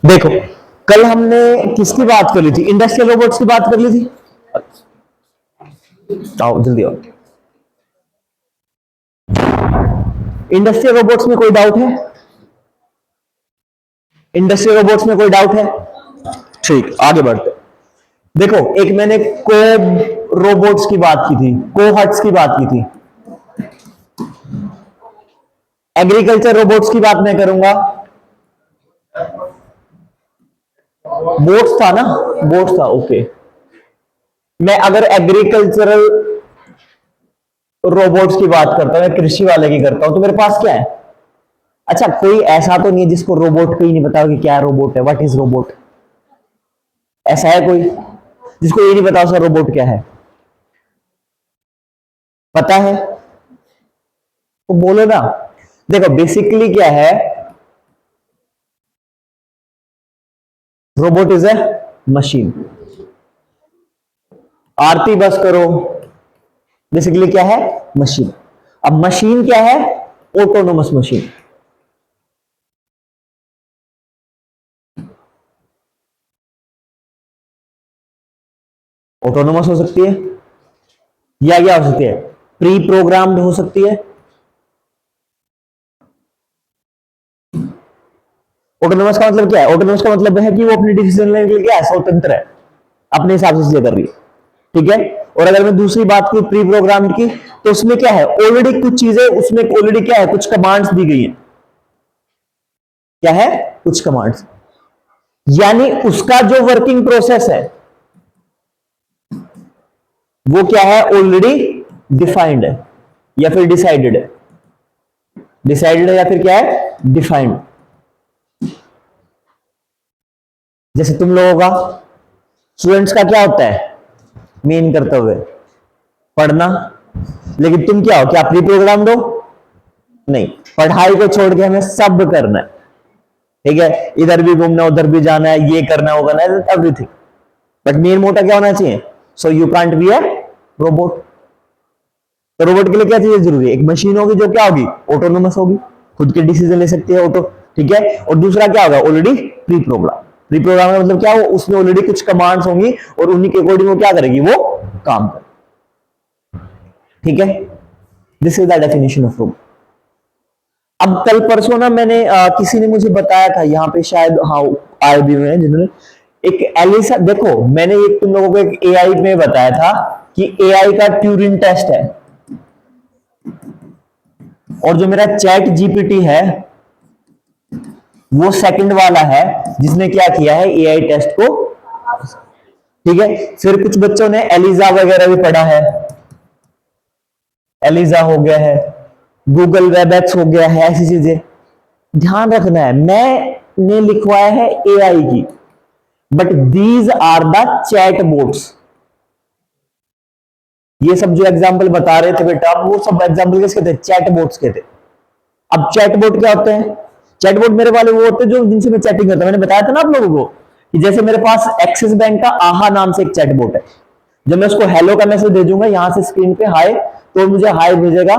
देखो, कल हमने किसकी बात कर ली थी? इंडस्ट्रियल रोबोट्स की बात कर ली थी। आओ जल्दी आओ। इंडस्ट्रियल रोबोट्स में कोई डाउट है? इंडस्ट्रियल रोबोट्स में कोई डाउट है? ठीक, आगे बढ़ते। देखो, एक मैंने को रोबोट्स की बात की थी, कोहर्ट्स की बात की थी। एग्रीकल्चर रोबोट्स की बात मैं करूंगा। बोट्स था ना? बोट्स था, ओके। मैं अगर एग्रीकल्चरल रोबोट्स की बात करता हूं, कृषि वाले की करता हूं, तो मेरे पास क्या है? अच्छा, कोई ऐसा तो नहीं है जिसको रोबोट को ही नहीं पता कि क्या रोबोट है, व्हाट इज रोबोट? ऐसा है कोई जिसको ये नहीं पता उसका रोबोट क्या है? पता है तो बोलो ना। देखो, बेसिकली क्या है, रोबोट इज ए मशीन। आरती बस करो, बेसिकली क्या है? मशीन। अब मशीन क्या है? Autonomous machine. ऑटोनोमस हो सकती है या क्या हो सकती है? प्री प्रोग्राम्ड हो सकती है। ऑटोनोमस का मतलब क्या है? ऑटोनोमस का मतलब है कि वो अपने डिसीजन लेने के लिए क्या है? स्वतंत्र है, अपने हिसाब से चीजें कर रही है। ठीक है। और अगर मैं दूसरी बात की प्री प्रोग्राम्ड की, तो उसमें क्या है? ऑलरेडी कुछ चीजें उसमें ऑलरेडी क्या है? कुछ कमांड्स दी गई है। क्या है? कुछ कमांड्स। यानी उसका जो वर्किंग प्रोसेस है वो क्या है? ऑलरेडी डिफाइंड है या फिर डिसाइडेड है। डिसाइडेड है या फिर क्या है? डिफाइंड। जैसे तुम लोगों का, स्टूडेंट्स का क्या होता है मेन कर्तव्य? पढ़ना। लेकिन तुम क्या हो? क्या प्री प्रोग्राम्ड हो? नहीं, पढ़ाई को छोड़ के हमें सब करना है। ठीक है, इधर भी घूमना, उधर भी जाना है, ये करना, वो करना है, एवरीथिंग। बट मेन मोटा क्या होना चाहिए? So you can't be a robot. तो रोबोट के लिए क्या चीजें जरूरी है? एक मशीन होगी जो क्या होगी? ऑटोनोमस होगी, खुद के डिसीजन ले सकती है ऑटो। ठीक है। और दूसरा क्या होगा? Already pre program. Pre program का मतलब क्या? वो उसमें ऑलरेडी कुछ कमांड्स होंगी और उन्हीं के अकॉर्डिंग वो क्या करेगी? वो काम करेगी। ठीक है, this is the definition of robot. अब कल परसों ना मैंने किसी ने मुझे बताया था, यहाँ पे शायद हाँ आए भी हुए हैं जिन्होंने, एक एलिसा, देखो मैंने एक तुम लोगों को एक एआई में बताया था कि एआई का ट्यूरिंग टेस्ट है, और जो मेरा चैट जीपीटी है वो सेकंड वाला है जिसने क्या किया है? एआई टेस्ट को। ठीक है। फिर कुछ बच्चों ने एलिजा वगैरह भी पढ़ा है, एलिजा हो गया है, गूगल वेबएक्स हो गया है, ऐसी चीजें ध्यान रखना है। मैंने लिखवाया है एआई की, but these are the chatbots. ये सब जो एग्जाम्पल बता रहे थे बेटा, वो सब एग्जाम्पल किसके थे? चैट बोट्स के थे। अब चैटबॉट क्या होते हैं? चैटबॉट मेरे वाले वो होते हैं जो जिनसे मैं चैटिंग करता हूं। मैंने बताया था ना आप लोगों को कि जैसे मेरे पास एक्सिस बैंक का आहा नाम से एक चैटबॉट है। जब मैं उसको हेलो का मैसेज भेजूंगा यहां से स्क्रीन पे हाय, तो मुझे हाय भेजेगा।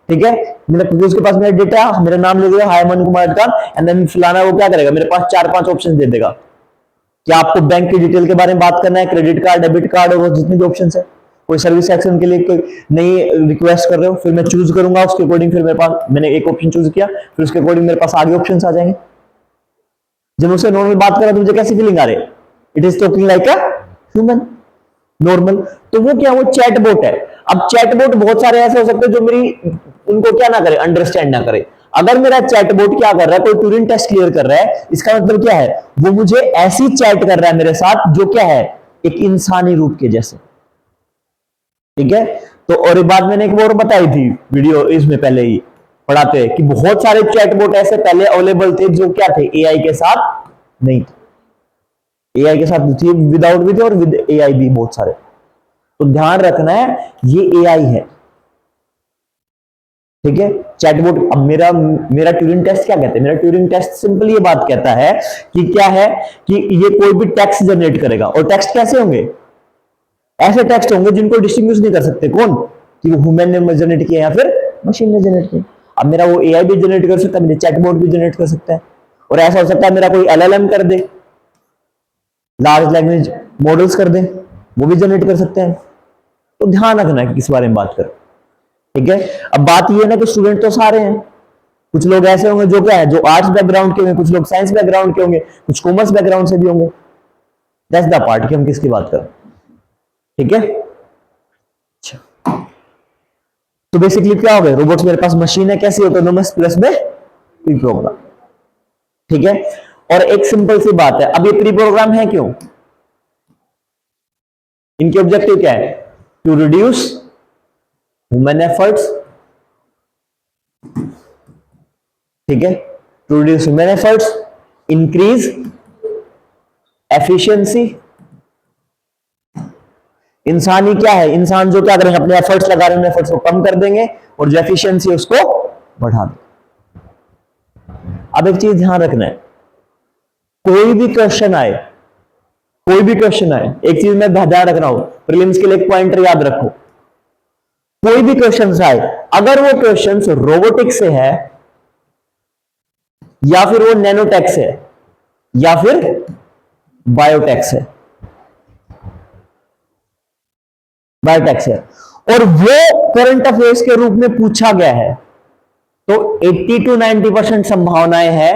ठीक है, मेरे उसके पास मेरा डेटा, मेरा नाम ले लेगा, हाय मन कुमार खान, एंड देन फलाना, वो क्या करेगा? मेरे पास 4-5 ऑप्शन दे देगा कि आपको बैंक की डिटेल के बारे में बात करना है, क्रेडिट कार्ड, डेबिट कार्ड, और जितनी भी ऑप्शन है। कोई सर्विस एक्शन के लिए कोई नई रिक्वेस्ट कर रहे हो, फिर मैं चूज करूंगा उसके अकॉर्डिंग, फिर मेरे पास मैंने एक ऑप्शन चूज किया, फिर उसके अकॉर्डिंग मेरे पास आगे ऑप्शंस आ जाएंगे। जब मैं उससे नॉर्मल बात कर रहा तो मुझे कैसी फीलिंग आ रही है? It is talking like a human, normal. तो वो क्या? वो चैटबॉट है। अब चैटबॉट बहुत सारे ऐसे हो सकते हैं जो मेरी उनको क्या ना करे? अंडरस्टैंड ना करे। अगर मेरा चैटबॉट क्या कर रहा है? कोई ट्यूरिंग टेस्ट क्लियर कर रहा है, इसका मतलब क्या है? वो मुझे ऐसी चैट कर रहा है मेरे साथ जो क्या है? एक इंसानी रूप के जैसे। ठीक है। तो और एक बात मैंने एक और बताई थी वीडियो इसमें पहले ही पढ़ाते हैं कि बहुत सारे चैटबॉट ऐसे पहले अवेलेबल थे जो क्या थे? एआई के साथ नहीं थे। एआई के साथ थी, विदाउट भी थे और विद एआई भी बहुत सारे। तो ध्यान रखना है, ये एआई है। ठीक है। चैटबॉट। अब मेरा मेरा ट्यूरिंग टेस्ट क्या कहते हैं? मेरा ट्यूरिंग टेस्ट सिंपल ये बात कहता है कि क्या है कि ये कोई भी टेक्स्ट जनरेट करेगा, और टेक्स्ट कैसे होंगे? ऐसे टेक्स्ट होंगे जिनको डिस्टिंग्विश नहीं कर सकते कौन, कि वो ह्यूमन ने जनरेट किया या फिर मशीन ने जनरेट किया। अब मेरा वो एआई भी जनरेट कर सकता है, मेरे चैटबॉट भी जनरेट कर सकता है। और ऐसा हो सकता है मेरा कोई एलएलएम कर दे, लार्ज लैंग्वेज मॉडल्स कर दे, वो भी जनरेट कर सकते हैं। तो ध्यान रखना है कि किस बारे में बात करें, ठीक है। अब बात ये है ना कि स्टूडेंट तो सारे हैं, कुछ लोग ऐसे होंगे जो क्या है, जो आर्ट्स बैकग्राउंड के होंगे, कुछ लोग साइंस बैकग्राउंड के होंगे, कुछ कॉमर्स बैकग्राउंड से भी होंगे। दैट्स द पार्ट कि हम किसकी बात करें, ठीक है। अच्छा, तो बेसिकली क्या हो गया, रोबोट्स मेरे पास मशीन है, कैसी ऑटोनोमस प्लस में प्री प्रोग्राम, ठीक है। और एक सिंपल सी बात है, अब ये प्री प्रोग्राम है क्यों, इनके ऑब्जेक्टिव क्या है, टू रिड्यूस ह्यूमन एफर्ट्स, ठीक है, to reduce human efforts, increase efficiency. इंसान ही क्या है, इंसान जो क्या करेंगे, अपने एफर्ट्स लगा रहे हैं, एफर्ट्स को कम कर देंगे और जो एफिशिएंसी है उसको बढ़ा देंगे। अब एक चीज ध्यान रखना है, कोई भी क्वेश्चन आए, कोई भी क्वेश्चन आए, एक चीज मैं ध्यान रख रहा हूं, प्रीलिम्स के लिए एक पॉइंटर याद रखो, कोई भी क्वेश्चन आए, अगर वो क्वेश्चन रोबोटिक्स से है या फिर वो नैनोटेक से है या फिर बायोटेक से, बायोटेक से, और वो करंट अफेयर्स के रूप में पूछा गया है, तो 80 to 90% संभावनाएं है,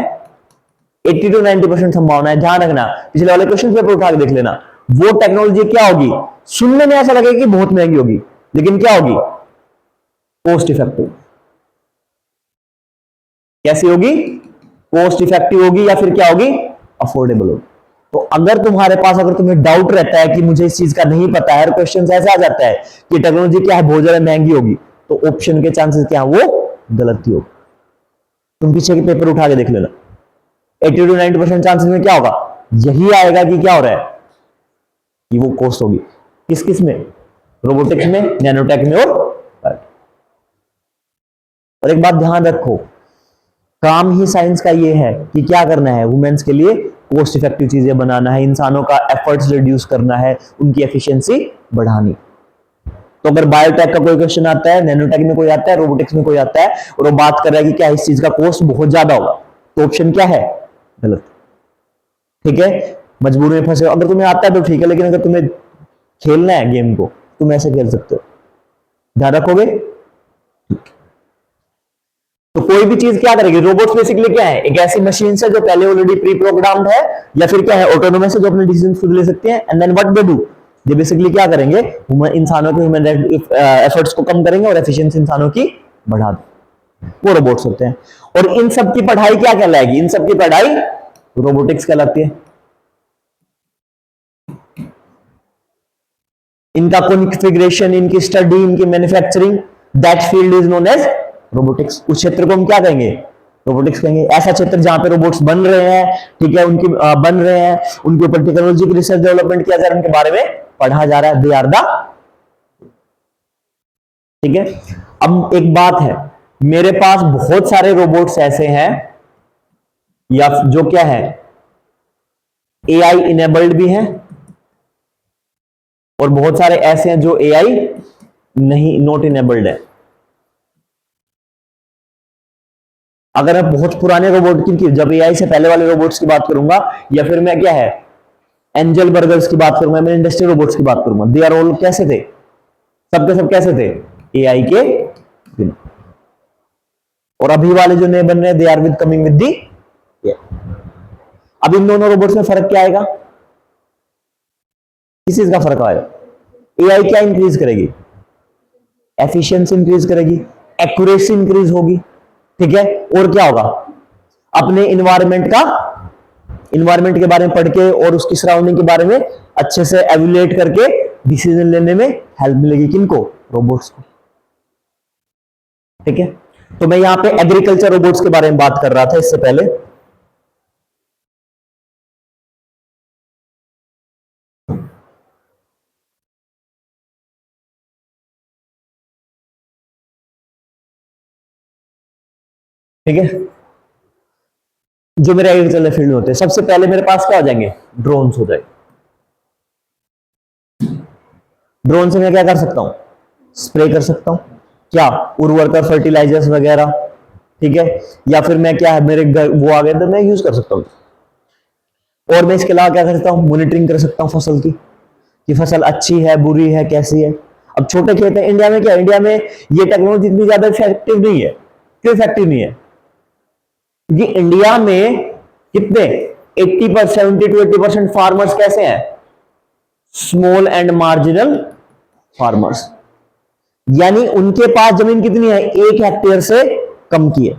80 to 90% संभावना है। ध्यान रखना, पिछले वाले क्वेश्चन पेपर उठा के देख लेना, वो टेक्नोलॉजी क्या होगी, सुनने में ऐसा लगेगा कि बहुत महंगी होगी, लेकिन क्या होगी, कॉस्ट इफेक्टिव। कैसी होगी, कॉस्ट इफेक्टिव होगी, या फिर क्या होगी, अफोर्डेबल होगी। तो अगर तुम्हारे पास, अगर तुम्हें डाउट रहता है कि मुझे इस चीज का नहीं पता है, क्वेश्चन ऐसा आ जाता है कि टेक्नोलॉजी क्या है, बहुत ज्यादा महंगी होगी, तो ऑप्शन के चांसेस क्या है, वो गलत ही होगी। तुम पीछे के पेपर उठा के देख लेना, 80 to 90% चांसेस में क्या होगा, यही आएगा कि क्या हो रहा है, कि वो कॉस्ट होगी। किस किस में, रोबोटिक्स में, नैनोटेक में और एक बात ध्यान रखो, काम ही साइंस का ये है कि क्या करना है, वुमेन्स के लिए कॉस्ट इफेक्टिव चीजें बनाना है, इंसानों का एफर्ट्स रिड्यूस करना है, उनकी एफिशिएंसी बढ़ानी। तो अगर बायोटेक का कोई क्वेश्चन आता है, नैनोटेक में कोई आता है, रोबोटिक्स में कोई आता है, और वो बात कर रहा है कि क्या इस चीज का कॉस्ट बहुत ज्यादा होगा, तो ऑप्शन क्या है, गलत, ठीक है। मजबूरी में फंसे, अगर तुम्हें आता है तो ठीक है, लेकिन अगर तुम्हें खेलना है गेम को, तुम ऐसे खेल सकते हो, ध्यान रखोगे। तो कोई भी चीज क्या करेगी, रोबोट्स बेसिकली क्या है, एक ऐसी मशीन है जो पहले ऑलरेडी प्री प्रोग्राम्ड है, या फिर क्या है, ऑटोनोमस है, जो अपने डिसीजन खुद ले सकते हैं। And then what they do, ये बेसिकली क्या करेंगे, इंसानों के ह्यूमन एफर्ट्स को कम करेंगे और एफिशिएंसी इंसानों की बढ़ा देंगे, वो रोबोट्स होते हैं। और इन सब की पढ़ाई क्या कहलाएगी, इन सब की पढ़ाई रोबोटिक्स कहलाती है। इनका कॉन्फ़िगरेशन, इनकी स्टडी, इनकी manufacturing, that field is known as robotics. उस क्षेत्र को हम क्या कहेंगे, रोबोटिक्स कहेंगे। ऐसा क्षेत्र जहां पे रोबोट्स बन रहे हैं, ठीक है, उनकी बन रहे हैं, उनके ऊपर टेक्नोलॉजी की रिसर्च डेवलपमेंट किया जा रहा है, उनके बारे में पढ़ा जा रहा है, दे आर द, ठीक है। अब एक बात है, मेरे पास बहुत सारे रोबोट्स ऐसे हैं, या जो क्या है, एआई इनेबल्ड भी हैं, और बहुत सारे ऐसे हैं जो एआई नहीं, नॉट इनेबल्ड है। अगर मैं बहुत पुराने रोबोट की, जब एआई से पहले वाले रोबोट्स की बात करूंगा, या फिर मैं क्या है, एंजल बर्गर्स की बात करूंगा, मैं इंडस्ट्रियल रोबोट्स की बात करूंगा, दे आर ऑल कैसे थे, सबके सब कैसे थे, एआई के बिना। और अभी वाले जो नए बन रहे हैं, they are with coming with the. अब इन दोनों रोबोट्स में फर्क क्या आएगा, किस चीज का फर्क आएगा, एआई क्या इंक्रीज करेगी, एफिशिएंसी इंक्रीज करेगी, एक्यूरेसी इंक्रीज होगी, ठीक है। और क्या होगा, अपने इन्वायरमेंट के बारे में पढ़ के और उसकी सराउंडिंग के बारे में अच्छे से एवेल्युएट करके डिसीजन लेने में हेल्प मिलेगी, किनको, रोबोट्स को, ठीक है। तो मैं यहां पे एग्रीकल्चर रोबोट्स के बारे में बात कर रहा था इससे पहले। ठीक है, जो मेरे एग्रीकल्चर फील्ड में होते हैं, सबसे पहले मेरे पास क्या हो जाएंगे, ड्रोन्स हो जाएंगे। ड्रोन से मैं क्या कर सकता हूं, स्प्रे कर सकता हूं, क्या, उर्वरक, फर्टिलाइजर्स वगैरह, ठीक है, या फिर मैं क्या है मेरे घर वो आ गए तो मैं यूज कर सकता हूँ। और मैं इसके अलावा क्या कर सकता हूँ, मॉनिटरिंग कर सकता हूँ फसल की, कि फसल अच्छी है बुरी है कैसी है। अब छोटे खेत है इंडिया में, क्या इंडिया में ये टेक्नोलॉजी इतनी ज्यादा इफेक्टिव नहीं है। क्यों इफेक्टिव नहीं है? क्योंकि इंडिया में कितने 80% 70 to 80% फार्मर्स कैसे हैं, स्मॉल एंड मार्जिनल फार्मर्स, यानी उनके पास जमीन कितनी है, 1 हेक्टेयर से कम की है।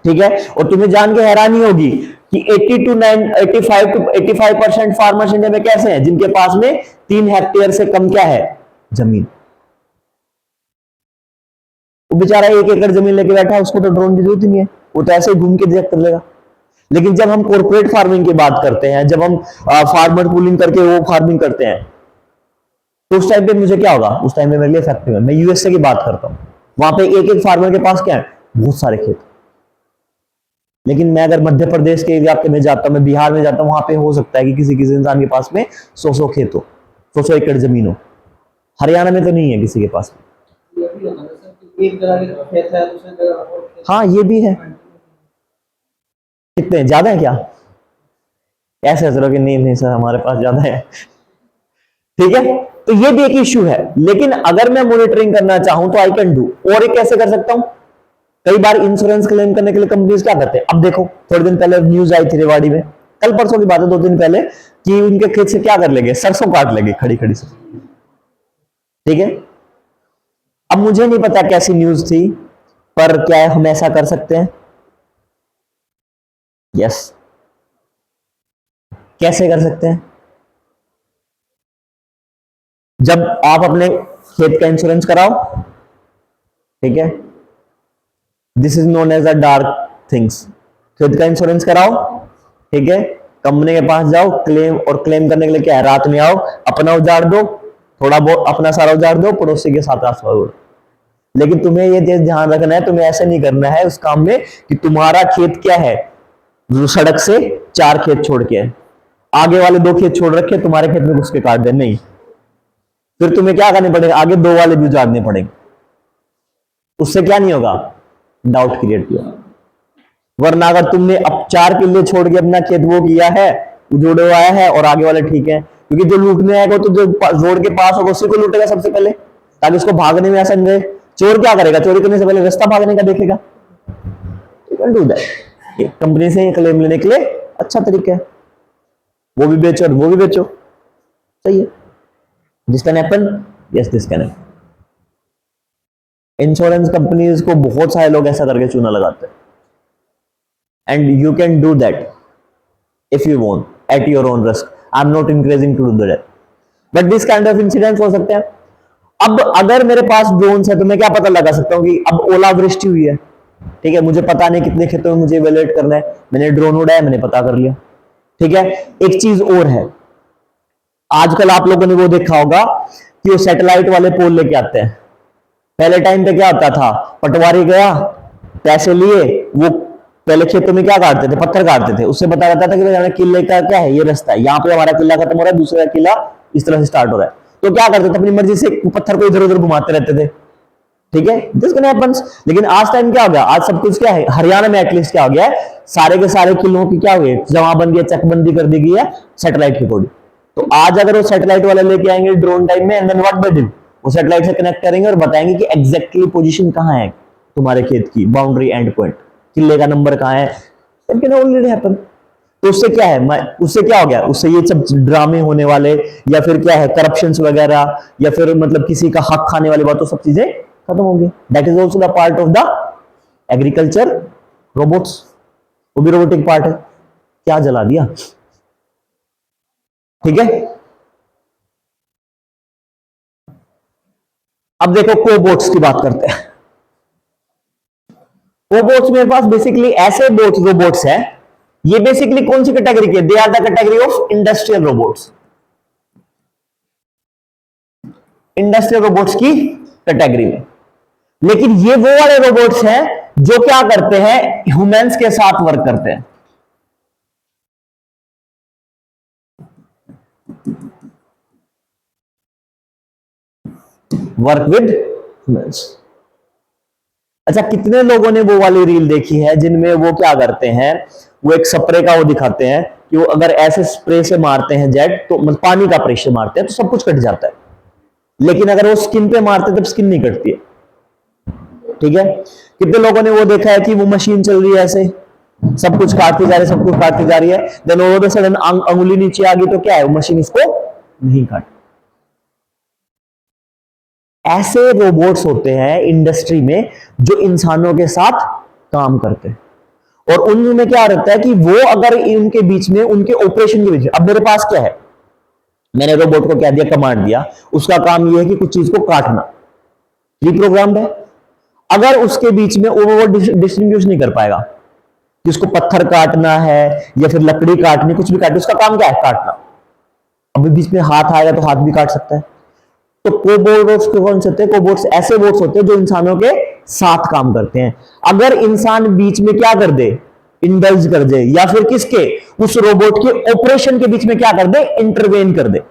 ठीक है, और तुम्हें जान के हैरानी होगी कि 85% फार्मर्स इंडिया में कैसे हैं, जिनके पास में 3 हेक्टेयर से कम क्या है, जमीन। वो बेचारा 1 एकड़ जमीन लेके बैठा है, उसको तो ड्रोन की जरूरत ही नहीं है, वो तो ऐसे ही घूम के चेक कर लेगा। लेकिन जब हम कॉर्पोरेट फार्मिंग की बात करते हैं, जब हम फार्मर पूलिंग करके वो फार्मिंग करते हैं, तो उस टाइम पे मुझे क्या होगा, उस टाइम पे मेरे लिए इफेक्टिव है। मैं यूएसए की बात करता हूं, वहां पे एक एक फार्मर के पास क्या है, बहुत सारे खेत। लेकिन मैं अगर मध्य प्रदेश के इलाके में जाता हूं, मैं बिहार में जाता हूं, वहां पे हो सकता है कि किसी किसी इंसान के पास में 100 खेत हो, 100 एकड़ जमीन हो। हरियाणा में तो नहीं है किसी के पास। एक जगह खेत है, दूसरी जगह और खेत। हाँ ये भी है। कितने ज्यादा है क्या? ऐसे सोचो कि नहीं नहीं सर हमारे पास ज्यादा है। ठीक है, तो ये भी एक इश्यू है। लेकिन अगर मैं मॉनिटरिंग करना चाहूं तो आई कैन डू। और एक कैसे कर सकता हूं, कई बार इंश्योरेंस क्लेम करने के लिए कंपनीज क्या करते हैं, अब देखो थोड़े दिन पहले न्यूज आई थी रेवाड़ी में, कल परसों की बात है 2 दिन पहले, कि उनके खेत से क्या कर लेंगे, सरसों काट लेंगे, खड़ी खड़ी से। ठीक है, अब मुझे नहीं पता कैसी न्यूज थी, पर क्या हम ऐसा कर सकते हैं? यस। कैसे कर सकते हैं? जब आप अपने खेत का इंश्योरेंस कराओ, ठीक है, this is known as a dark things. खेत का इंश्योरेंस कराओ, ठीक है, कंपनी के पास जाओ, क्लेम, और क्लेम करने के लिए क्या है, रात में आओ, अपना उजाड़ दो, थोड़ा बहुत अपना सारा उजाड़ दो, पड़ोसी के साथ आसपास उड़। लेकिन तुम्हें ये चीज ध्यान रखना है, तुम्हें ऐसे नहीं करना है उस काम में कि तुम्हारा खेत क्या है, सड़क से 4 खेत छोड़ के है, आगे वाले 2 खेत छोड़ रखे, तुम्हारे खेत में घुस के काट दे, नहीं। फिर तुम्हें क्या करने पड़ेगा, आगे 2 वाले भी उजाड़ने पड़ेंगे। उससे क्या नहीं होगा, डाउट क्रिएट किया। वरना अगर तुमने अब 4 किले छोड़ के अपना खेत वो किया है, उजोड़वाया है, और आगे वाले ठीक है, क्योंकि जो लूटने आएगा तो जो रोड के पास होगा उसी को लूटेगा सबसे पहले, ताकि उसको भागने में आसान रहे। चोर क्या करेगा, चोरी करने से पहले रास्ता भागने का देखेगा। You can do that. Company से क्लेम लेने के लिए अच्छा तरीका है, वो भी बेचो और वो भी बेचो, सही है। This can happen, yes this can happen. Insurance companies को बहुत सारे लोग ऐसा करके चूना लगाते हैं, and you can do that if you want at your own risk. I'm not encouraging to do that, but this kind of incidents हो सकते हैं। अब अगर मेरे पास ड्रोन्स है तो मैं क्या पता लगा सकता हूँ कि अब ओलावृष्टि हुई है, ठीक है, मुझे पता नहीं कितने खेतों में मुझे इवेलुएट करना है, मैंने ड्रोन उड़ाया, मैंने पता कर लिया। ठीक है, एक चीज और है, आजकल आप लोगों ने वो देखा होगा कि वो सैटेलाइट वाले पोल लेके आते हैं। पहले टाइम पे क्या होता था, पटवारी गया, पैसे लिए, वो पहले खेतों में क्या काटते थे, पत्थर काटते थे, उससे पता लगता था कि भाई किले का क्या है, ये रास्ता है, यहाँ पे हमारा किला खत्म हो रहा है, दूसरा किला इस तरह से स्टार्ट हो रहा है। तो क्या करते थे, अपनी मर्जी से पत्थर को इधर उधर घुमाते रहते थे। ठीक है, दिस कैन हैपन्स। लेकिन आज टाइम क्या हो गया, आज सब कुछ क्या है, हरियाणा में एटलीस्ट क्या हो गया है, सारे के सारे किलों की क्या हुई, जमाबंदी, चकबंदी कर दी गई है सैटेलाइट के अकॉर्डिंग। तो आज अगर वो सैटेलाइट वाले लेके आएंगे ड्रोन टाइम में, and then what they do, वो सैटेलाइट से कनेक्ट करेंगे और बताएंगे कि एग्जैक्टली पोजीशन कहां है तुम्हारे खेत की, बाउंड्री एंड पॉइंट, किले का नंबर कहां है। It can already happen. तो उससे क्या है, उससे क्या हो गया, उससे ये सब ड्रामे होने वाले, या फिर क्या है करप्शन वगैरह, या फिर मतलब किसी का हक खाने वाली बात, तो सब चीजें खत्म होंगी। That is also the part of the agriculture robots, वो भी रोबोटिक पार्ट है। क्या जला दिया, ठीक है। अब देखो कोबोट्स की बात करते हैं। कोबोट्स मेरे पास बेसिकली ऐसे बोट्स रोबोट्स हैं, ये बेसिकली कौन सी कैटेगरी के, they are the category of industrial robots, industrial robots की कैटेगरी में। लेकिन ये वो वाले रोबोट्स हैं जो क्या करते हैं, ह्यूमंस के साथ वर्क करते हैं। Work with humans. अच्छा, कितने लोगों ने वो वाली रील देखी है जिनमें वो क्या करते हैं, वो एक स्प्रे का वो दिखाते हैं कि वो अगर ऐसे स्प्रे से मारते हैं जेट, तो मतलब पानी का प्रेशर मारते हैं तो सब कुछ कट जाता है, लेकिन अगर वो स्किन पे मारते हैं तब स्किन नहीं कटती है। ठीक है, कितने लोगों ने वो देखा है कि वो मशीन चल रही है ऐसे, सब कुछ काटती जा रही है, सब कुछ काटती जा रही है, देन ओवर द सडन अंगुली नीचे आ गई तो क्या है, वो मशीन इसको नहीं काट। ऐसे रोबोट्स होते हैं इंडस्ट्री में जो इंसानों के साथ काम करते हैं, और उनमें क्या रहता है कि वो अगर उनके बीच में, उनके ऑपरेशन के बीच में, अब मेरे पास क्या है, मैंने रोबोट को क्या दिया, कमांड दिया, उसका काम यह है कि कुछ चीज को काटना, प्री प्रोग्राम्ड है। अगर उसके बीच में वो डिस्ट्रीब्यूशन नहीं कर पाएगा कि उसको पत्थर काटना है या फिर लकड़ी काटनी, कुछ भी काटनी, उसका काम क्या है, काटना। अभी बीच में हाथ आएगा तो हाथ भी काट सकता है। तो कोबोट्स कौन से होते हैं, कोबोट्स ऐसे बोट्स होते हैं जो इंसानों के साथ काम करते हैं। अगर इंसान बीच में क्या कर दे, इंडल्ज कर दे, या फिर किसके, उस रोबोट के ऑपरेशन के बीच में क्या कर दे, इंटरवेन कर दे,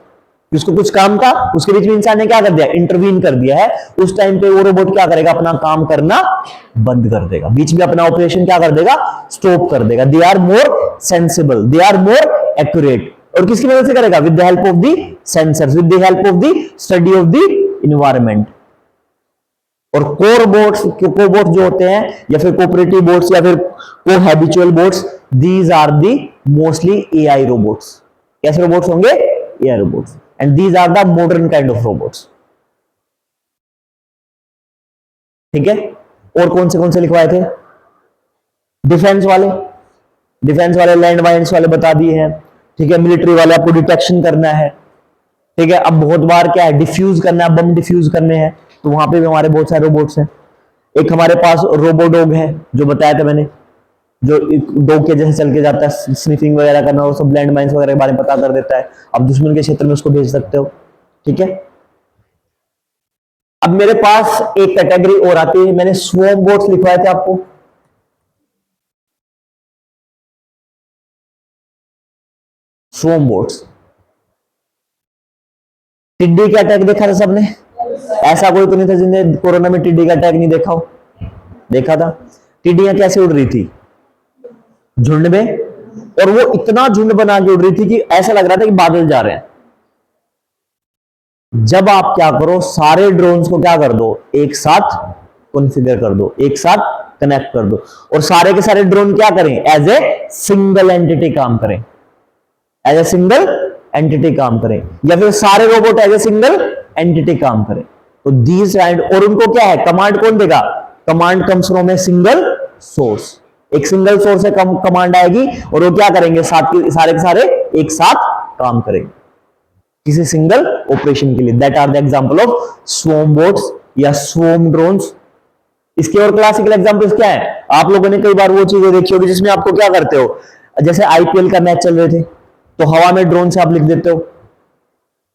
उसको कुछ काम था उसके बीच में इंसान ने क्या कर दिया, इंटरवीन कर दिया है, उस टाइम पे वो रोबोट क्या करेगा, अपना काम करना बंद कर देगा, बीच में अपना ऑपरेशन क्या कर देगा, स्टॉप कर देगा। They are more sensible, they are more accurate. और किसकी मदद से करेगा, with the help of the sensors, with the help of the study of the environment. और कोबोट्स जो होते हैं, या फिर कोऑपरेटिव बोट्स, या फिर cohabitual bots, these are the mostly AI robots. कैसे रोबोट्स होंगे, AI robots, and these are the modern kind of robots. ठीक है, और कौन से लिखवाए थे, डिफेंस वाले, डिफेंस वाले लैंड माइंस वाले बता दिए हैं। ठीक है, मिलिट्री वाले आपको डिटेक्शन करना है। ठीक है, अब बहुत बार क्या है, डिफ्यूज करना है, बम डिफ्यूज करने हैं, तो वहां पे भी हमारे बहुत सारे रोबोट्स हैं। एक हमारे पास रोबोडॉग है, जो बताया था मैंने, जो डॉग के जैसे चल के जाता है, स्निफिंग वगैरह करना, और सब लैंड माइंस वगैरह के बारे में पता कर देता है। अब दुश्मन के क्षेत्र में उसको भेज सकते हो। ठीक है, अब मेरे पास एक कैटेगरी और आती है, मैंने स्वॉर्म बोट्स लिखवाए थे आपको। स्वॉर्म बोट्स, टिड्डी का अटैक देखा था सबने, ऐसा कोई तो नहीं था जिसने कोरोना में टिड्डी का अटैक नहीं देखा हो, देखा था। टिड्डियां कैसे उड़ रही थी, झुंड में, और वो इतना झुंड बना के उड़ रही थी कि ऐसा लग रहा था कि बादल जा रहे हैं। जब आप क्या करो, सारे ड्रोन्स को क्या कर दो, एक साथ कॉन्फ़िगर कर दो, एक साथ कनेक्ट कर दो, और सारे के सारे ड्रोन क्या करें, एज ए सिंगल एंटिटी काम करें, एज ए सिंगल एंटिटी काम करें, या फिर सारे robot as a single entity काम करें। तो दीज काइंड, और उनको क्या है, कमांड कौन देगा, command comes from a single source, एक सिंगल सोर्स से कमांड आएगी, और वो क्या करेंगे, सारे के सारे एक साथ काम करेंगे किसी सिंगल ऑपरेशन के लिए। That are the example of swarm bots या स्वॉर्म ड्रोन्स। इसके और क्लासिकल एग्जांपल्स क्या है, आप लोगों ने कई बार वो चीजें देखी होगी जिसमें आपको क्या करते हो, जैसे आईपीएल का मैच चल रहे थे, तो हवा में ड्रोन से आप लिख देते हो,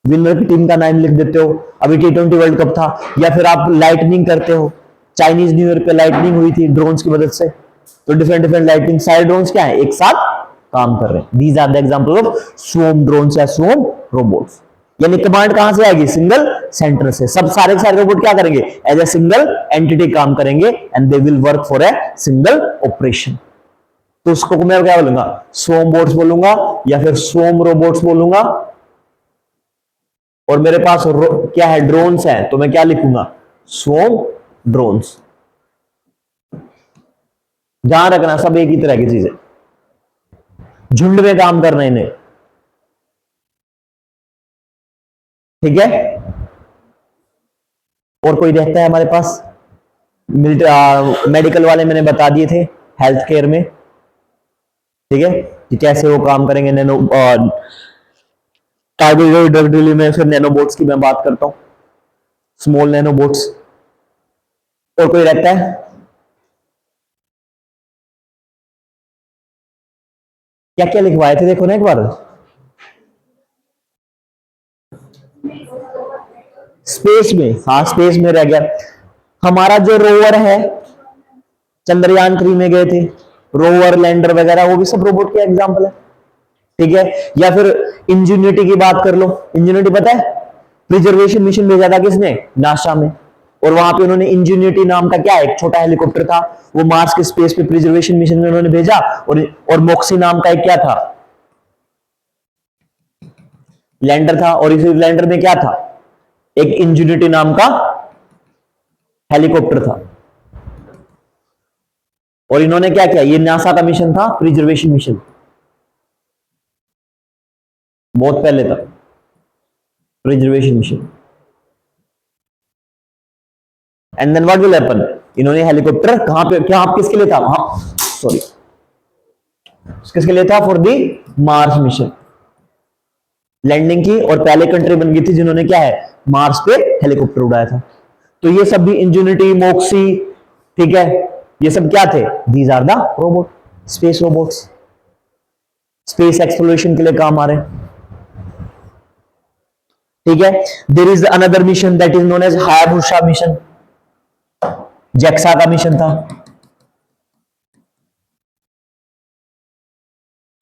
विनर की टीम का नाम लिख देते हो। अभी T20 वर्ल्ड कप था, या फिर आप लाइटनिंग करते हो, चाइनीज न्यू ईयर पे लाइटनिंग हुई थी ड्रोन्स की मदद से, तो डिफरेंट डिफरेंट लाइटनिंग, सारे ड्रोन्स क्या है, एक साथ काम कर रहे हैं। These are the example of swarm drones या स्वॉर्म रोबोट्स। यानी कमांड कहां से आएगी, सिंगल सेंटर से। सब सारे के सारे रोबोट क्या करेंगे, एज ए सिंगल एंटिटी काम करेंगे, and they will work for a single operation. तो उसको मैं क्या बोलूंगा, स्वॉर्म बोट्स बोलूंगा, या फिर स्वॉर्म रोबोट्स बोलूंगा। और मेरे पास क्या है, ड्रोन्स है, तो मैं क्या लिखूंगा, स्वॉर्म ड्रोन्स। ध्यान रखना, सब एक ही तरह की चीजें, झुंड में काम करना इन्हें। ठीक है, और कोई रहता है हमारे पास, मेडिकल वाले मैंने बता दिए थे, हेल्थ केयर में। ठीक है, कि कैसे वो काम करेंगे, नैनो टारगेटेड ड्रग डिलीवरी में फिर नैनोबोट्स की मैं बात करता हूं, स्मॉल नैनोबोट्स। और कोई रहता है, क्या क्या लिखवाए थे, देखो ना एक बार। स्पेस में, हाँ स्पेस में रह गया हमारा जो रोवर है, चंद्रयान-3 में गए थे, रोवर लैंडर वगैरह, वो भी सब रोबोट के एग्जांपल है। ठीक है, या फिर इंजेन्युटी की बात कर लो, इंजेन्युटी पता है, प्रिजर्वेशन मिशन भेजा था किसने, नासा में। और वहां पे उन्होंने इंजेन्यूटी नाम का क्या एक छोटा हेलीकॉप्टर था, वो मार्स के स्पेस पे प्रिजर्वेशन मिशन में उन्होंने भेजा। और मोक्सी नाम का एक क्या था, लैंडर था। और इस लैंडर में क्या था, एक इंजेन्यूटी नाम का हेलीकॉप्टर था। और इन्होंने क्या किया, ये नासा का मिशन था, प्रिजर्वेशन मिशन, बहुत पहले था preservation mission. And then what will happen, इन्होंने हेलीकॉप्टर कहां पे, क्या किसके लिए था, हाँ सॉरी, किसके लिए था, for the Mars mission landing की। और पहले कंट्री बन गई थी जिन्होंने क्या है, मार्स पे हेलीकॉप्टर उड़ाया था। तो ये सब भी इंजेन्यूटी, मोक्सी, ठीक है, ये सब क्या थे, these are the robot, space robots, space exploration के लिए काम आ रहे हैं। ठीक है, there is another mission that is known as Hayabusa mission, JAXA का मिशन था,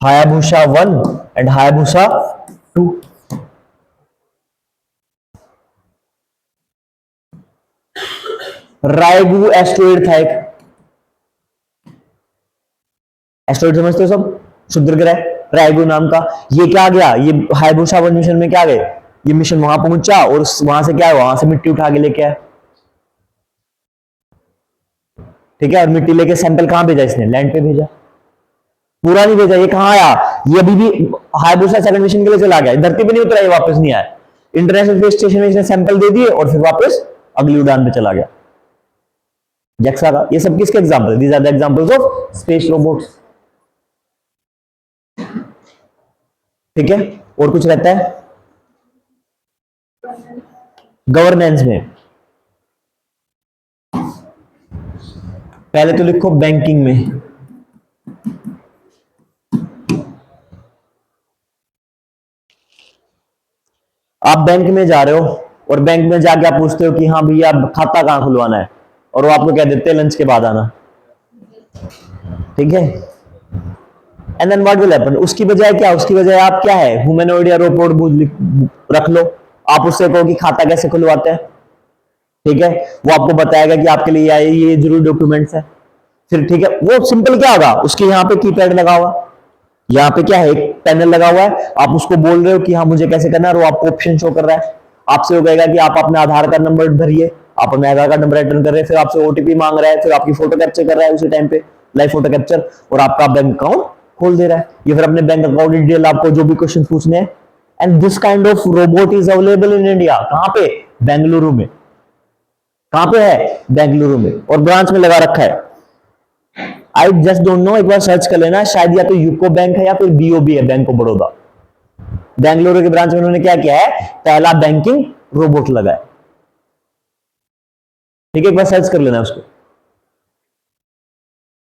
Hayabusa 1 and Hayabusa 2। Ryugu asteroid था एक, एस्ट्रॉइड समझते हो सब, क्षुद्र ग्रह, रायगू नाम का। ये क्या गया, ये हायाबुसा 1 मिशन में क्या गए, ये मिशन वहां पहुंचा और वहां से क्या है, वहां से मिट्टी उठा के लेके आया। ठीक है, और मिट्टी लेके सैंपल कहां भेजा इसने, लैंड पे भेजा, पूरा नहीं भेजा। ये कहां आया, ये अभी भी हायाबुसा 7 मिशन के लिए चला गया, धरती पे नहीं उतरा, ये वापस नहीं आया। इंटरनेशनल स्पेस स्टेशन में इसने सैंपल दे दिए और फिर वापस अगली उड़ान पे चला गया, जैक्सा का। ये सब किसके example, these are the examples of space robots. ठीक है, और कुछ रहता है गवर्नेंस में, पहले तो लिखो बैंकिंग में। आप बैंक में जा रहे हो और बैंक में जाके आप पूछते हो कि हाँ भैया खाता कहां खुलवाना है, और वो आपको कह देते हैं लंच के बाद आना। ठीक है, and then what will happen, उसकी बजाय क्या, उसकी बजाय आप क्या है, ह्यूमनॉइड या रोबोट रख लो, आप उससे कहो कि खाता कैसे खुलवाते हैं। ठीक है, वो आपको बताएगा कि आपके लिए ये जरूरी डॉक्यूमेंट्स है। फिर ठीक है, वो सिंपल क्या होगा, उसके यहाँ पे कीपैड लगा हुआ, यहाँ पे क्या है, एक पैनल लगा हुआ है, आप उसको बोल रहे हो कि हाँ मुझे कैसे करना है, और वो आपको ऑप्शन शो कर रहा है। आपसे वो कहेगा कि आप अपना आधार कार्ड नंबर भरिए, आप अपना आधार कार्ड नंबर एंटर कर रहे हैं, फिर आपसे ओटीपी मांग रहा है, फिर आपकी फोटो कैप्चर कर रहा है उसी टाइम पे, लाइव फोटो कैप्चर, और आपका बैंक अकाउंट खोल दे रहा है। ये फिर अपने बैंक अकाउंट डिटेल आपको जो भी क्वेश्चन पूछने हैं। And this kind of robot is available in India, कहां पे, बेंगलुरु में। कहां पे है, बेंगलुरु में, और ब्रांच में लगा रखा है। आई जस्ट डोंट नो, एक बार सर्च कर लेना, शायद या तो यूको बैंक है या फिर बीओबी है, बैंक ऑफ बड़ौदा। बेंगलुरु के ब्रांच में उन्होंने क्या किया है, पहला बैंकिंग रोबोट लगा है। ठीक है, एक बार सर्च कर लेना उसको।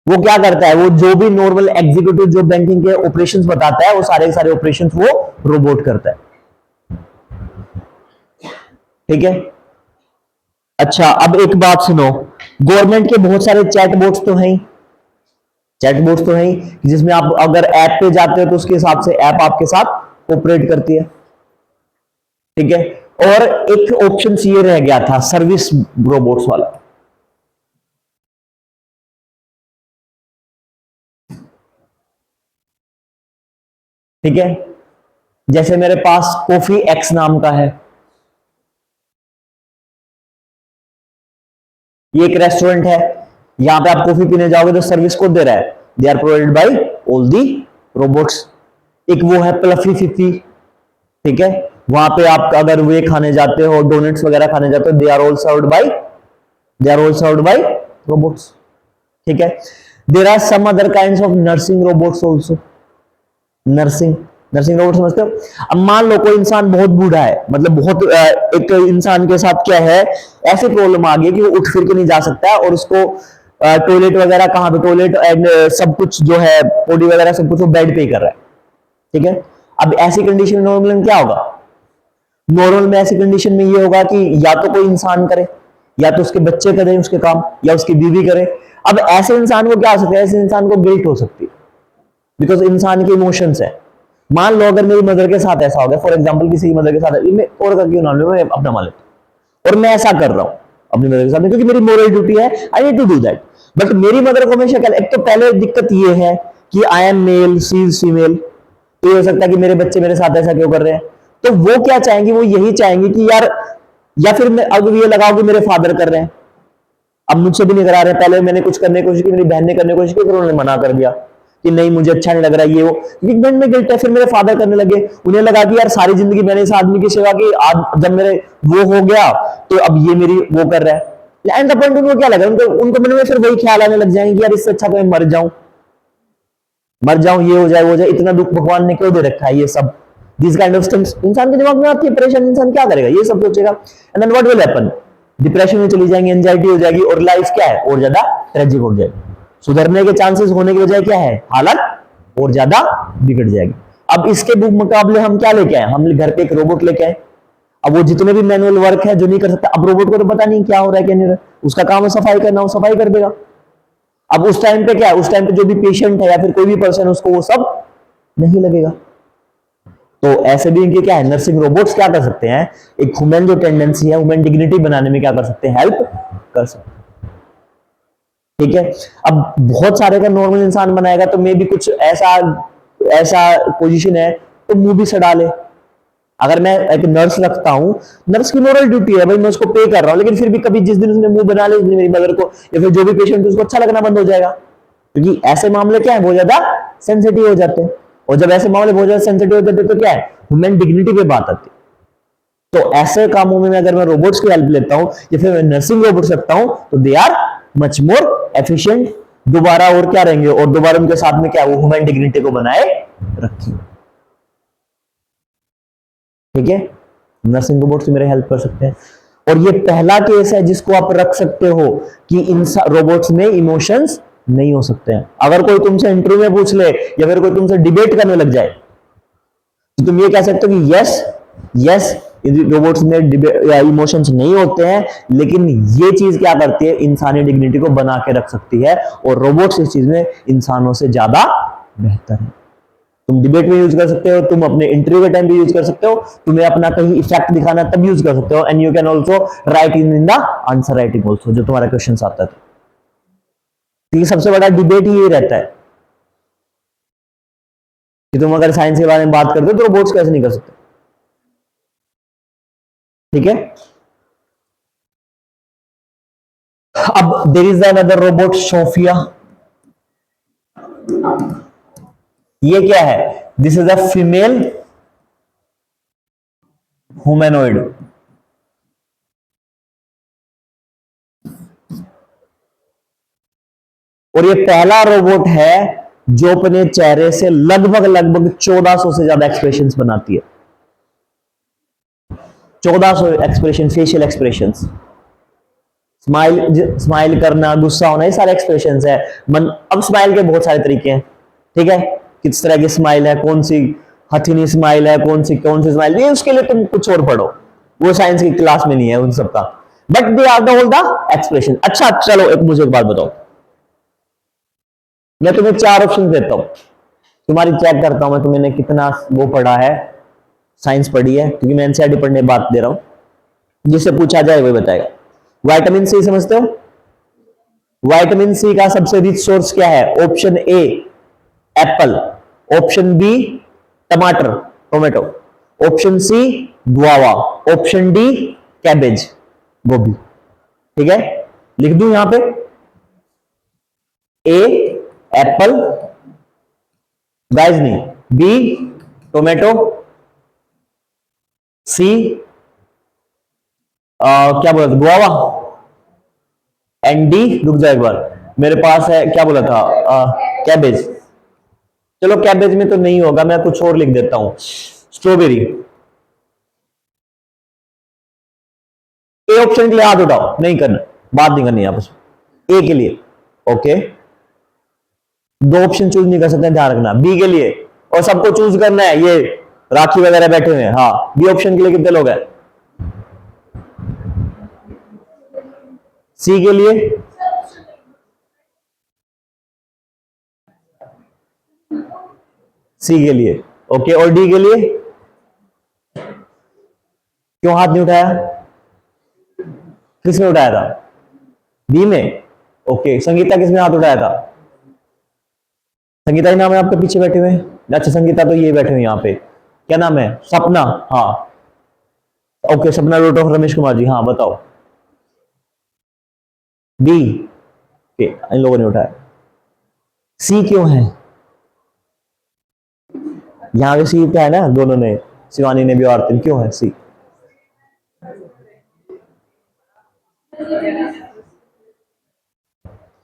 वो क्या करता है, वो जो भी नॉर्मल एग्जीक्यूटिव जो बैंकिंग के ऑपरेशंस बताता है, वो सारे के सारे ऑपरेशंस वो रोबोट करता है। ठीक है, अच्छा अब एक बात सुनो, गवर्नमेंट के बहुत सारे चैटबॉट्स तो हैं, चैटबॉट्स तो हैं जिसमें आप अगर ऐप पे जाते हो तो उसके हिसाब से ऐप आपके साथ ऑपरेट करती है। ठीक है, और एक ऑप्शन ये रह गया था, सर्विस रोबोट्स वाला। ठीक है, जैसे मेरे पास कॉफी एक्स नाम का है, ये एक रेस्टोरेंट है, यहां पे आप कॉफी पीने जाओगे तो सर्विस को दे रहा है, they are provided by all the robots. एक वो है प्लफी फिफी, ठीक है, वहां पे आप अगर वे खाने जाते हो, डोनट्स वगैरह खाने जाते हो, they are all served by robots. ठीक है, there are some other kinds of nursing robots also. Nursing robot समझते हो, अब मान लो कोई इंसान बहुत बूढ़ा है, मतलब बहुत एक इंसान के साथ क्या है, ऐसी प्रॉब्लम आ गई कि वो उठ फिर के नहीं जा सकता है, और उसको टॉयलेट वगैरह कहां पे, टॉयलेट एंड सब कुछ जो है, बॉडी वगैरह सब कुछ वो बेड पे ही कर रहा है। ठीक है, अब ऐसी कंडीशन में नॉर्मल में क्या होगा, नॉर्मल में ऐसी कंडीशन में ये होगा कि या तो कोई इंसान करे, या तो उसके बच्चे करें उसके काम, या उसकी बीवी करे। अब ऐसे इंसान को क्या हो सकता है, ऐसे इंसान को गिल्ट हो सकती है, बिकॉज इंसान के इमोशंस है। मान लो अगर मेरी मदर के साथ ऐसा हो गया, फॉर एग्जाम्पल किसी की मदर के साथ, मैं और का क्यों नाम लो, मैं अपना मान लेता हूं, और मैं ऐसा कर रहा हूं, अपनी मदर के सामने, क्योंकि मेरी मोरल ड्यूटी है, I need to do that. But मेरी मदर को हमेशा क्या, एक तो पहले दिक्कत ये है कि I am male, she is female, तो ये हो सकता है कि मेरे बच्चे मेरे साथ ऐसा क्यों कर रहे हैं। तो वो क्या चाहेंगी, वो यही चाहेंगी कि यार, या फिर मैं अब ये लगाओ कि मेरे फादर कर रहे हैं, अब मुझसे भी नहीं करा रहे, पहले मैंने कुछ करने की कोशिश की, मेरी बहन ने करने की कोशिश की, फिर उन्होंने मना कर दिया कि नहीं मुझे अच्छा नहीं लग रहा ये वो, क्योंकि मन में गिल्ट है। फिर मेरे फादर करने लगे, उन्हें लगा कि यार सारी जिंदगी मैंने इस आदमी की सेवा की, आज जब मेरे वो हो गया तो अब ये मेरी वो कर रहा है। एंड द पॉइंट उनको क्या लगा, उनको मन में फिर वही ख्याल आने लग जाएंगे कि यार इससे अच्छा तो मैं मर जाऊं, ये हो जाए वो हो जाए, इतना दुख भगवान ने क्यों दे रखा है, ये सब दिस काइंड ऑफ थिंग्स इंसान के दिमाग में आती है। परेशान इंसान क्या करेगा, ये सब सोचेगा, and then what will happen, depression में चली जाएंगे, एंजाइटी हो जाएगी, और लाइफ क्या है और ज्यादा ट्रेजिक हो जाएगी। सुधरने के चांसेस होने की बजाय क्या है, हालत और ज्यादा बिगड़ जाएगी। अब इसके मुकाबले हम क्या लेके आए, हम घर पे एक रोबोट लेके आए। अब वो जितने भी मैनुअल वर्क है जो नहीं कर सकता, अब रोबोट को तो पता नहीं क्या हो रहा है क्या नहीं हो रहा है, उसका काम है सफाई करना, वो सफाई कर देगा। अब उस टाइम पे क्या है, उस टाइम पे जो भी पेशेंट है या फिर कोई भी पर्सन, उसको वो सब नहीं लगेगा। तो ऐसे भी इनके क्या है, नर्सिंग रोबोट्स क्या कर सकते हैं, एक ह्यूमन जो टेंडेंसी है, ह्यूमन डिग्निटी बनाने में क्या कर सकते हैं, हेल्प कर सकते हैं। ठीक है, अब बहुत सारे का नॉर्मल इंसान बनाएगा तो मे भी कुछ ऐसा ऐसा पोजीशन है तो मुंह भी सड़ा ले। अगर मैं एक नर्स रखता हूं, नर्स की मोरल ड्यूटी है भाई, मैं उसको पे कर रहा हूं, लेकिन फिर भी कभी जिस दिन उसने मुंह बना ले मेरी मदर को या फिर जो भी पेशेंट है उसको अच्छा लगना बंद हो जाएगा, क्योंकि ऐसे मामले क्या है, बहुत ज्यादा सेंसिटिव हो जाते हैं। और जब ऐसे मामले बहुत ज्यादा सेंसिटिव हो जाते हैं तो क्या है, ह्यूमन डिग्निटी पे बात आती है। तो ऐसे कामों में अगर मैं रोबोट्स की हेल्प लेता हूं या फिर मैं नर्सिंग रोबोट्स रखता हूं तो they are much more efficient, दोबारा और क्या रहेंगे, और दोबारा उनके साथ में क्या, वो ह्यूमन डिग्निटी को बनाए रखेंगे। ठीक है, नर्सिंग रोबोट्स मेरे हेल्प कर सकते हैं। और ये पहला केस है जिसको आप रख सकते हो कि इन रोबोट्स में इमोशंस नहीं हो सकते हैं। अगर कोई तुमसे इंटरव्यू में पूछ ले या फिर कोई तुमसे डिबेट करने लग जाए तो तुम ये कह सकते हो कि यस यस रोबोट्स में इमोशंस नहीं होते हैं, लेकिन ये चीज क्या करती है, इंसानी डिग्निटी को बना के रख सकती है, और रोबोट्स इस चीज में इंसानों से ज्यादा बेहतर है। तुम डिबेट में यूज कर सकते हो, तुम अपने इंटरव्यू के टाइम पे यूज कर सकते हो, तुम्हें अपना कहीं इफेक्ट दिखाना तब यूज कर सकते हो, and you can also right in the answer writing also, जो तुम्हारा क्वेश्चन आता है। तो सबसे बड़ा डिबेट ही ये रहता है कि तुम अगर साइंस के बारे में बात करते हो तो रोबोट्स कैसे नहीं कर सकते। ठीक है, अब there is another robot Sophia. ये क्या है, this is a female humanoid. और ये पहला रोबोट है जो अपने चेहरे से लगभग लगभग 1400 से ज्यादा एक्सप्रेशंस बनाती है। 1400 expression, facial expression, smile smile करना, गुस्सा होना, ये सारे एक्सप्रेशन है। मन, अब स्माइल के बहुत सारे तरीके हैं। ठीक है, किस तरह की स्माइल है, कौन सी हथीनी स्माइल है, कौन सी स्माइल, ये उसके लिए तुम कुछ और पढ़ो, वो साइंस की क्लास में नहीं है उन सबका। But they are the whole the expression. अच्छा चलो, एक मुझे एक बात बताओ, मैं तुम्हें 4 ऑप्शन देता हूं, तुम्हारी चेक करता हूं मैं तुमने कितना वो पढ़ा है, साइंस पढ़ी है, क्योंकि मैं एनसीईआरटी पढ़ने की बात दे रहा हूं। जिससे पूछा जाए वही बताएगा। विटामिन सी समझते हो, विटामिन सी का सबसे रिच सोर्स क्या है, option A apple, option B टमाटर tomato, option C guava, option D cabbage गोभी। ठीक है, लिख दूं यहां पे, ए एप्पल, गाइस नहीं, बी टोमेटो, सी क्या बोला था, गुआवा, एंड डी, रुक जाओ एक बार, मेरे पास है क्या बोला था, कैबेज। चलो कैबेज में तो नहीं होगा, मैं कुछ और लिख देता हूं, स्ट्रॉबेरी। ए ऑप्शन के लिए हाथ उठाओ, नहीं करना, बात नहीं करनी आपस में। ए के लिए ओके, 2 ऑप्शन चूज नहीं कर सकते, ध्यान रखना। बी के लिए, और सबको चूज करना है, ये राखी वगैरह बैठे हुए हैं। हाँ, बी ऑप्शन के लिए कितने लोग हैं, सी के लिए, सी के लिए ओके, और डी के लिए क्यों हाथ नहीं उठाया, किसने उठाया था? बी में। ओके, संगीता किसने हाथ उठाया था? संगीता ही नाम है आपके पीछे बैठे हुए? अच्छा, संगीता तो ये बैठे हुए यहाँ पे, क्या नाम है? सपना। हाँ, ओके, सपना रोट ऑफ रमेश कुमार जी। हाँ बताओ। बी। ओके, इन लोगों ने उठाया। सी क्यों है? यहाँ पे सी क्या है ना, दोनों ने, शिवानी ने भी और आरती ने, क्यों है C?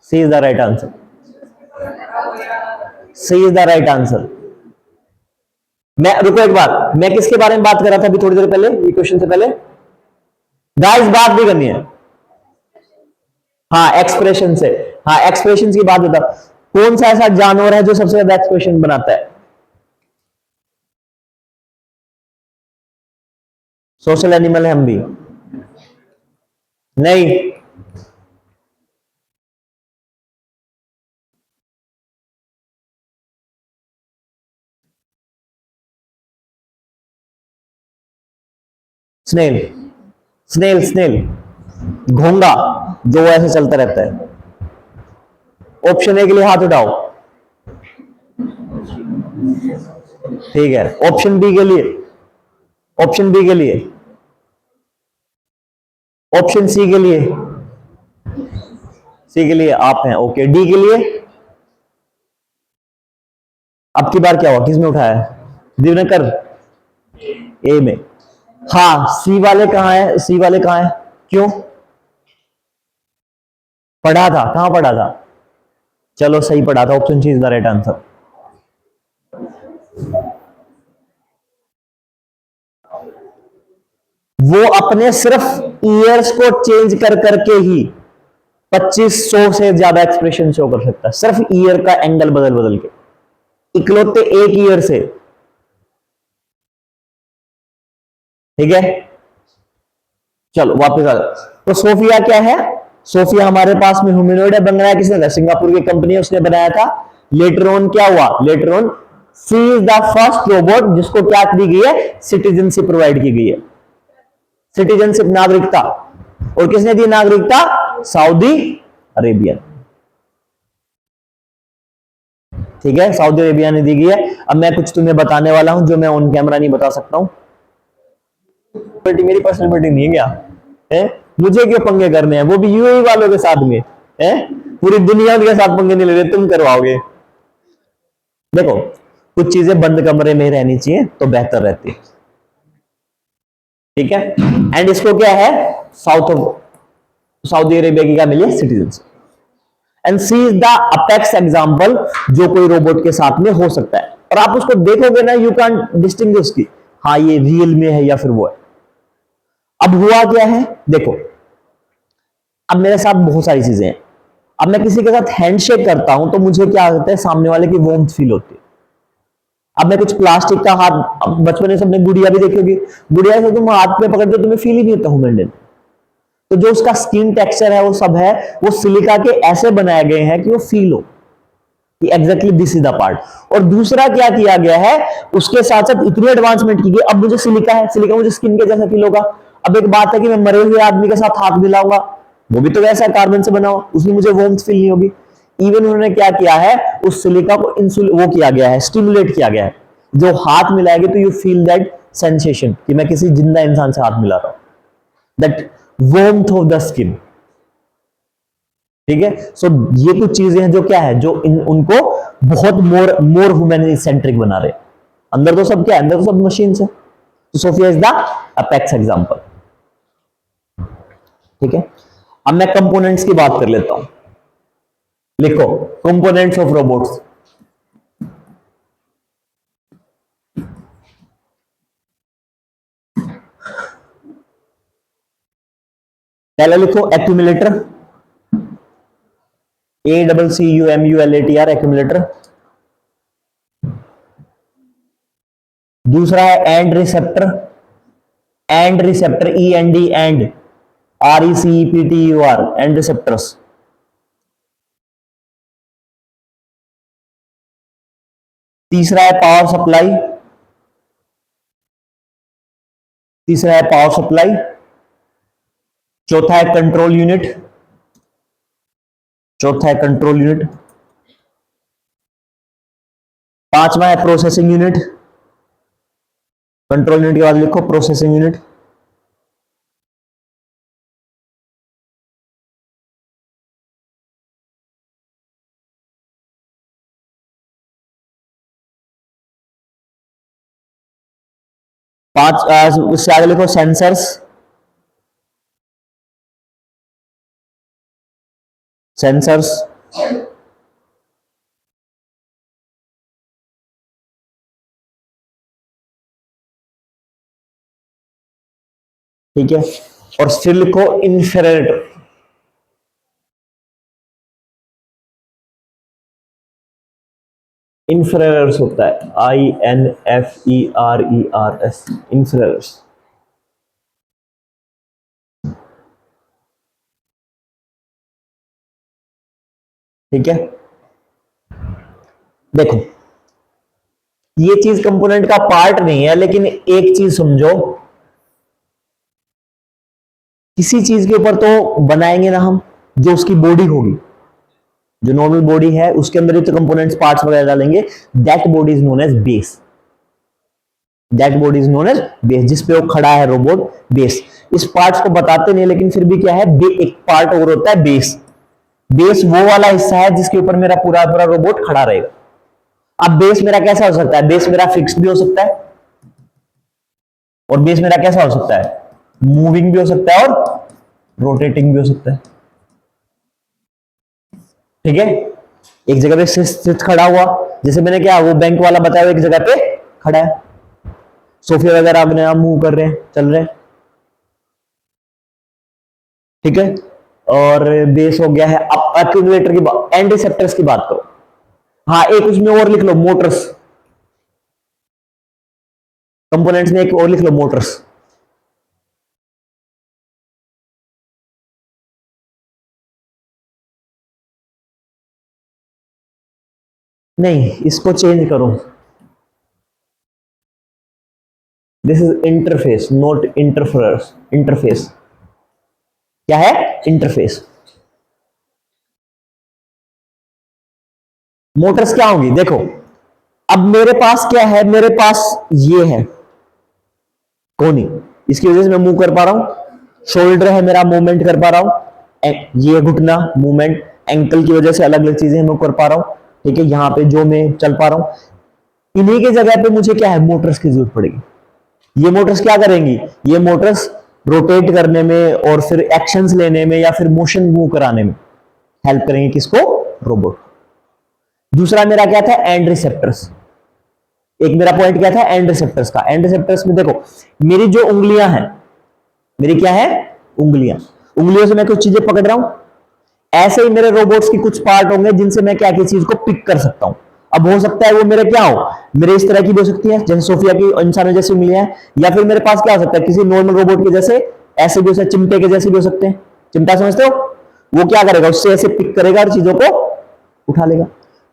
C is the right answer. C is the right answer. मैं रुको एक बात, मैं किसके बारे में बात कर रहा था अभी थोड़ी देर पहले, ये क्वेश्चन से पहले? गाइस बात भी करनी है। हाँ, एक्सप्रेशन से। हाँ, एक्सप्रेशन की बात बता। कौन सा ऐसा जानवर है जो सबसे ज्यादा एक्सप्रेशन बनाता है? सोशल एनिमल है हम भी। नहीं। स्नेल। Snail snail. घोंगा, जो ऐसे चलता रहता है। ऑप्शन ए के लिए हाथ उठाओ। ठीक है, ऑप्शन बी के लिए? ऑप्शन बी के लिए? ऑप्शन सी के लिए? सी के लिए आप हैं, ओके। डी के लिए? अब की बार क्या हुआ, किसने उठाया है? दिवनकर। ए में। हाँ, सी वाले कहाँ है? सी वाले कहाँ है? क्यों? पढ़ा था, कहां पढ़ा था? चलो सही पढ़ा था, option C is the right answer. वो अपने सिर्फ ईयर्स को चेंज कर करके ही 2500 से ज्यादा एक्सप्रेशन शो कर सकता है, सिर्फ ईयर का एंगल बदल बदल के, इकलौते एक ईयर से। ठीक है, चलो वापस आ जाओ। तो सोफिया क्या है? सोफिया हमारे पास में ह्यूमनॉइड है, बनाया किसने था? सिंगापुर की कंपनी है, उसने बनाया था। लेटर ऑन क्या हुआ? Later on she is the first robot जिसको क्या दी गई है? सिटीजनशिप प्रोवाइड की गई है। सिटीजनशिप, नागरिकता। और किसने दी नागरिकता? Saudi Arabia. ठीक है, सऊदी अरेबिया ने दी गई है। अब मैं कुछ तुम्हें बताने वाला हूं जो मैं ऑन कैमरा नहीं बता सकता हूं। मेरी पर्सनैलिटी नहीं है क्या? है? मुझे क्यों पंगे करने हैं, वो भी यूएई वालों के साथ में? है? पूरी दुनिया के साथ पंगे नहीं ले रहे, तुम करवाओगे। देखो, कुछ चीजें बंद कमरे में रहनी चाहिए तो बेहतर रहती है। ठीक है, एंड इसको क्या है? साउथ ऑफ सऊदी अरेबिया की क्या मिली है? Citizenship. And she is the apex example जो कोई रोबोट के साथ में हो सकता है, और आप उसको देखोगे ना, यू कैन डिस्टिंग्विश की हाँ ये रियल में है या फिर वो है। अब हुआ क्या है, देखो, अब मेरे साथ बहुत सारी चीजें हैं। अब मैं किसी के साथ हैंडशेक करता हूं तो मुझे क्या होता है? सामने वाले की वार्मथ फील होती है। अब मैं कुछ प्लास्टिक का हाथ, बचपन में सबने गुड़िया भी देखी होगी, गुड़िया से तुम हाथ में पकड़ते हो तुम्हें फील ही नहीं होता ह्यूमन। तो जो उसका स्किन टेक्सचर है वो सब है, वो सिलिका के ऐसे बनाए गए हैं कि वो फील हो कि exactly this is the part. और दूसरा क्या किया गया है, उसके साथ साथ इतनी एडवांसमेंट की गई, अब मुझे सिलिका है, सिलिका मुझे स्किन के जैसा फील होगा। अब एक बात है कि मैं मरे हुए आदमी के साथ हाथ मिलाऊंगा, वो भी तो वैसा कार्बन से बना हुआ, उसमें मुझे वार्मथ फील नहीं होगी। इवन उन्होंने क्या किया है, उस सिलिका को वो किया गया है, स्टिमुलेट किया गया है। जो हाथ मिलाएंगे तो यू फील दैट सेंसेशन कि मैं किसी जिंदा इंसान से हाथ मिला रहा हूं, that warmth of the skin. ठीक है, सो ये कुछ चीजें हैं जो क्या है, जो उनको बहुत मोर मोर ह्यूमन सेंट्रिक बना रहे। अंदर तो सब क्या है, अंदर तो सब मशीन है। तो Sophia is the apex example. ठीक है, अब मैं कंपोनेंट्स की बात कर लेता हूं। लिखो कंपोनेंट्स ऑफ रोबोट्स। पहले लिखो एक्यूमुलेटर, ACCUMULATR, एक्यूमुलेटर। दूसरा है and receptor, and receptor, END, and RECEPTUR, and receptors. तीसरा है पावर सप्लाई, तीसरा है पावर सप्लाई। चौथा है कंट्रोल यूनिट, चौथा है कंट्रोल यूनिट। पांचवा है प्रोसेसिंग यूनिट, कंट्रोल यूनिट के बाद लिखो प्रोसेसिंग यूनिट। उससे आगे लिखो सेंसर्स, सेंसर्स। ठीक है, और फिर लिखो इंफ्रारेड। इंफ्रारेड्स होता है INFERERS, इंफ्रारेड्स। ठीक है, देखो ये चीज कंपोनेंट का पार्ट नहीं है, लेकिन एक चीज समझो, किसी चीज के ऊपर तो बनाएंगे ना हम, जो उसकी बॉडी होगी, जो नॉर्मल बॉडी है उसके अंदर ही तो कंपोनेंट्स पार्ट्स वगैरह डालेंगे। That body is known as base, that body is known as base, जिसपे वो खड़ा है रोबोट, बेस। इस पार्ट्स को बताते नहीं, लेकिन फिर भी क्या है, एक पार्ट और होता है बेस। बेस वो वाला हिस्सा है जिसके ऊपर मेरा पूरा पूरा रोबोट खड़ा रहेगा। अब बेस मेरा कैसा हो सकता है, बेस मेरा फिक्स भी हो सकता है, और बेस मेरा कैसा हो सकता है, मूविंग भी हो सकता है और रोटेटिंग भी हो सकता है। ठीक है, एक जगह पे स्थित खड़ा हुआ, जैसे मैंने क्या वो बैंक वाला बताया, एक जगह पे खड़ा है। सोफिया वगैरह अपने आप मूव कर रहे हैं, चल रहे हैं। ठीक है, और बेस हो गया है। अब एक्यूमुलेटर की बात, एंड रिसेप्टर्स की बात करो। हाँ, एक उसमें और लिख लो, मोटर्स। कंपोनेंट्स में एक और लिख लो, मोटर्स। नहीं, इसको चेंज करो, this is interface not interference. Interface क्या है, इंटरफेस। मोटर्स क्या होंगी, देखो अब मेरे पास क्या है, मेरे पास ये है कोनी, इसकी वजह से मैं मूव कर पा रहा हूं। शोल्डर है मेरा, मूवमेंट कर पा रहा हूं। ये घुटना मूवमेंट, एंकल की वजह से अलग अलग चीजें मैं कर पा रहा हूं। ठीक है, यहां पे जो मैं चल पा रहा हूं, इन्हीं के जगह पे मुझे क्या है, मोटर्स की जरूरत पड़ेगी। ये मोटर्स क्या करेंगी, ये मोटर्स रोटेट करने में और फिर एक्शंस लेने में या फिर मोशन मूव कराने में हेल्प करेंगे, किसको, रोबोट। दूसरा मेरा क्या था, एंड रिसेप्टर्स। एक मेरा पॉइंट क्या था, एंड रिसेप्टर्स का। एंड रिसेप्टर्स में देखो, मेरी जो उंगलियां हैं, मेरी क्या है, उंगलियां, उंगलियों से मैं कुछ चीजें पकड़ रहा हूं। ऐसे ही मेरे रोबोट्स की कुछ पार्ट होंगे जिनसे मैं क्या की चीज को पिक कर सकता हूं। अब हो सकता है वो मेरे क्या हो, मेरे इस तरह की भी हो सकती है, जैसे सोफिया की इंसानों जैसी उंगलियां हैं, या फिर मेरे पास क्या हो सकता है, किसी नॉर्मल रोबोट के जैसे, ऐसे भी हो सकते, चिमटे के जैसे भी हो सकते हैं। चिमटा समझते हो, वो क्या करेगा, उससे ऐसे पिक करेगा और चीजों को उठा लेगा।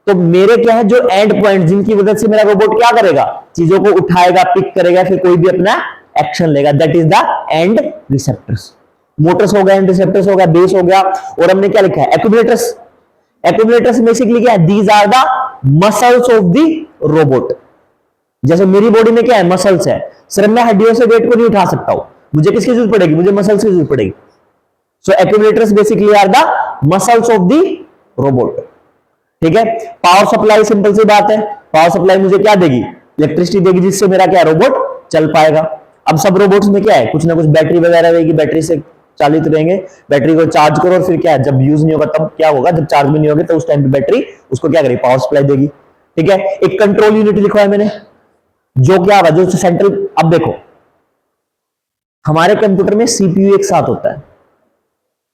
तो मेरे क्या है, जो एंड पॉइंट, जिनकी वजह से मेरा रोबोट क्या करेगा, चीजों को उठाएगा, पिक करेगा, फिर कोई भी अपना एक्शन लेगा, that is the end receptors. Motors हो गया, एंड रिसेप्टर्स हो गया, बेस हो गया, और हमने क्या लिखा है, एक्यूमुलेटर्स। एक्यूमुलेटर्स बेसिकली क्या है, these are the muscles of the robot. जैसे मेरी बॉडी में क्या है, मसल्स है, सिर्फ मैं हड्डियों से वेट को नहीं उठा सकता हूं, मुझे किसकी जरूरत पड़ेगी, मुझे मसल्स की जरूरत पड़ेगी। So accumulators basically are the muscles of the robot. ठीक है, पावर सप्लाई सिंपल सी बात है, पावर सप्लाई मुझे क्या देगी, इलेक्ट्रिसिटी देगी, जिससे मेरा क्या रोबोट चल पाएगा। अब सब रोबोट्स में क्या है, कुछ ना कुछ बैटरी वगैरह रहेगी, बैटरी से चालित रहेंगे। बैटरी को चार्ज करो और फिर क्या है, जब यूज नहीं होगा तब क्या होगा, जब चार्ज भी नहीं होगी तो उस टाइम पे बैटरी उसको क्या करेगी, पावर सप्लाई देगी। ठीक है, एक कंट्रोल यूनिट लिखा है मैंने, जो क्या होगा, जो सेंट्रल। अब देखो हमारे कंप्यूटर में सीपीयू एक साथ होता है,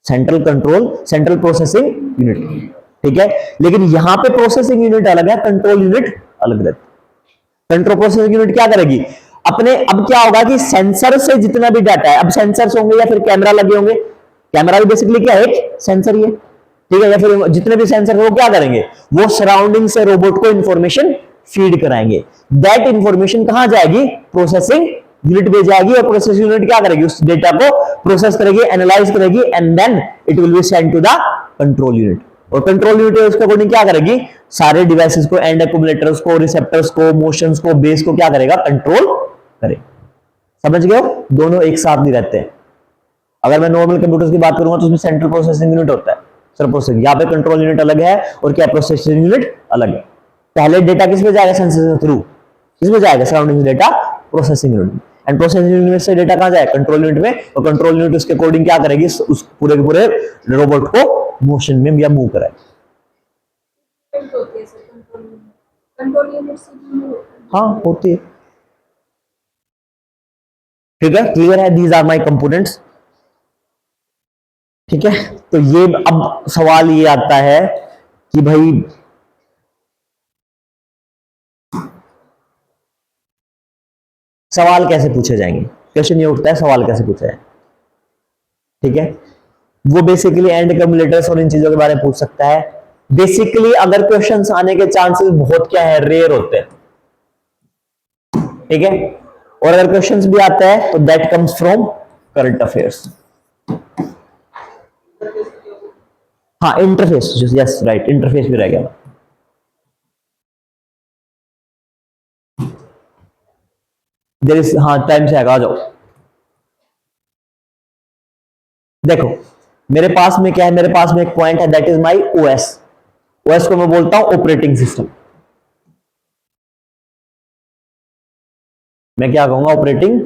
central control, central processing unit. ठीक है, लेकिन यहां पे प्रोसेसिंग यूनिट अलग है, कंट्रोल यूनिट अलग रहती है। कंट्रोल प्रोसेसिंग यूनिट क्या करेगी अपने, अब क्या होगा कि सेंसर से जितना भी डाटा है, अब सेंसर्स होंगे या फिर कैमरा लगे होंगे, कैमरा भी बेसिकली क्या है, एक सेंसर ही है। ठीक है, या फिर जितने भी सेंसर है वो क्या करेंगे, वो सराउंडिंग से रोबोट को इंफॉर्मेशन फीड कराएंगे। दैट इंफॉर्मेशन कहां जाएगी, प्रोसेसिंग यूनिट भेज जाएगी और प्रोसेस यूनिट क्या करेगी, उस डेटा को प्रोसेस करेगी, एनालाइज करेगी and then it will be send to the control unit. और कंट्रोल यूनिट उसके अकॉर्डिंग क्या करेगी, सारे डिवाइसेस को, एंड एक्यूमुलेटर्स को, रिसेप्टर्स को, मोशंस को, बेस को क्या करेगा, कंट्रोल करेगा। समझ गए हो, दोनों एक साथ नहीं रहते हैं। अगर मैं नॉर्मल कंप्यूटर्स की बात करूंगा तो उसमें सेंट्रल प्रोसेसिंग यूनिट होता है, सर प्रोसेसिंग, यहाँ पे कंट्रोल यूनिट अलग है और क्या प्रोसेसिंग यूनिट अलग है। पहले डेटा किस पे जाएगा, सेंसर के थ्रू, किस पे जाएगा, surrounding data processing unit, and processing unit से डेटा कहां जाएगा, कंट्रोल यूनिट में, और कंट्रोल यूनिट उसके अकॉर्डिंग क्या करेगी, उस पूरे के पूरे रोबोट को मोशन में या मूव कराएगी। हाँ होती है, ठीक है, क्लियर है, दीज आर माई कंपोनेंट्स। ठीक है, तो ये अब सवाल ये आता है कि भाई सवाल कैसे पूछे जाएंगे, क्वेश्चन ये उठता है सवाल कैसे पूछा जाए। ठीक है, वो बेसिकली एंड एक्यूमुलेटर्स और इन चीजों के बारे में पूछ सकता है। बेसिकली अगर क्वेश्चंस आने के चांसेस बहुत क्या है, रेयर होते हैं। ठीक है, और अगर क्वेश्चंस भी आता है तो that comes from current affairs. हाँ इंटरफेस, यस राइट, इंटरफेस भी रह गया। देयर इज, हाँ टाइम से आएगा, आ जाओ। देखो मेरे पास में क्या है, मेरे पास में एक पॉइंट है, that is my OS. OS को मैं बोलता हूं ऑपरेटिंग सिस्टम। मैं क्या कहूंगा, ऑपरेटिंग।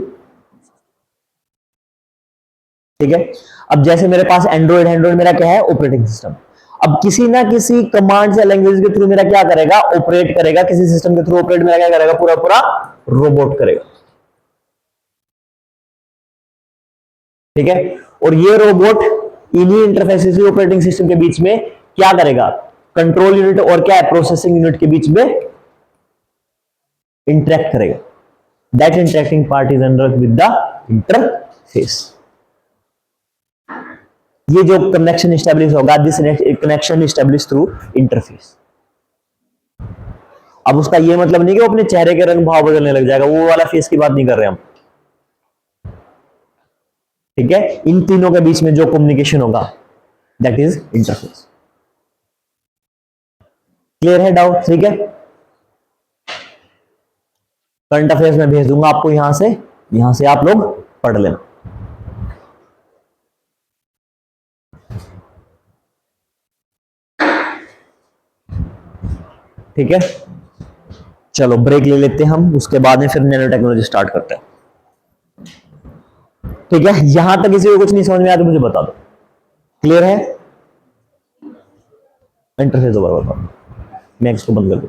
ठीक है, अब जैसे मेरे पास एंड्रॉइड, एंड्रॉइड मेरा क्या है, ऑपरेटिंग सिस्टम। अब किसी ना किसी कमांड या लैंग्वेज के थ्रू मेरा क्या करेगा, ऑपरेट करेगा, किसी सिस्टम के थ्रू ऑपरेट मेरा क्या करेगा, पूरा पूरा रोबोट करेगा। ठीक है, और ये रोबोट इन्हीं इंटरफेसेस ऑपरेटिंग सिस्टम के बीच में क्या करेगा, कंट्रोल यूनिट और क्या है, प्रोसेसिंग यूनिट के बीच में इंटरेक्ट करेगा। That interacting part is under with the interface. ये जो कनेक्शन स्टैब्लिश होगा, this connection establish through interface. अब उसका ये मतलब नहीं कि वो अपने चेहरे के रंग भाव बदलने लग जाएगा, वो वाला फेस की बात नहीं कर रहे हम। ठीक है, इन तीनों के बीच में जो कम्युनिकेशन होगा दैट इज इंटरफेस। क्लियर है डाउट? ठीक है, करंट अफेयर्स में भेज दूंगा आपको, यहां से आप लोग पढ़ लेना। ठीक है, चलो ब्रेक ले लेते हैं हम, उसके बाद में फिर नैनो टेक्नोलॉजी स्टार्ट करते हैं। ठीक है, यहां तक किसी को कुछ नहीं समझ में आया तो मुझे बता दो। क्लियर है? इंटरफेस दोबारा बताओ, मैं इसको बंद कर दूं।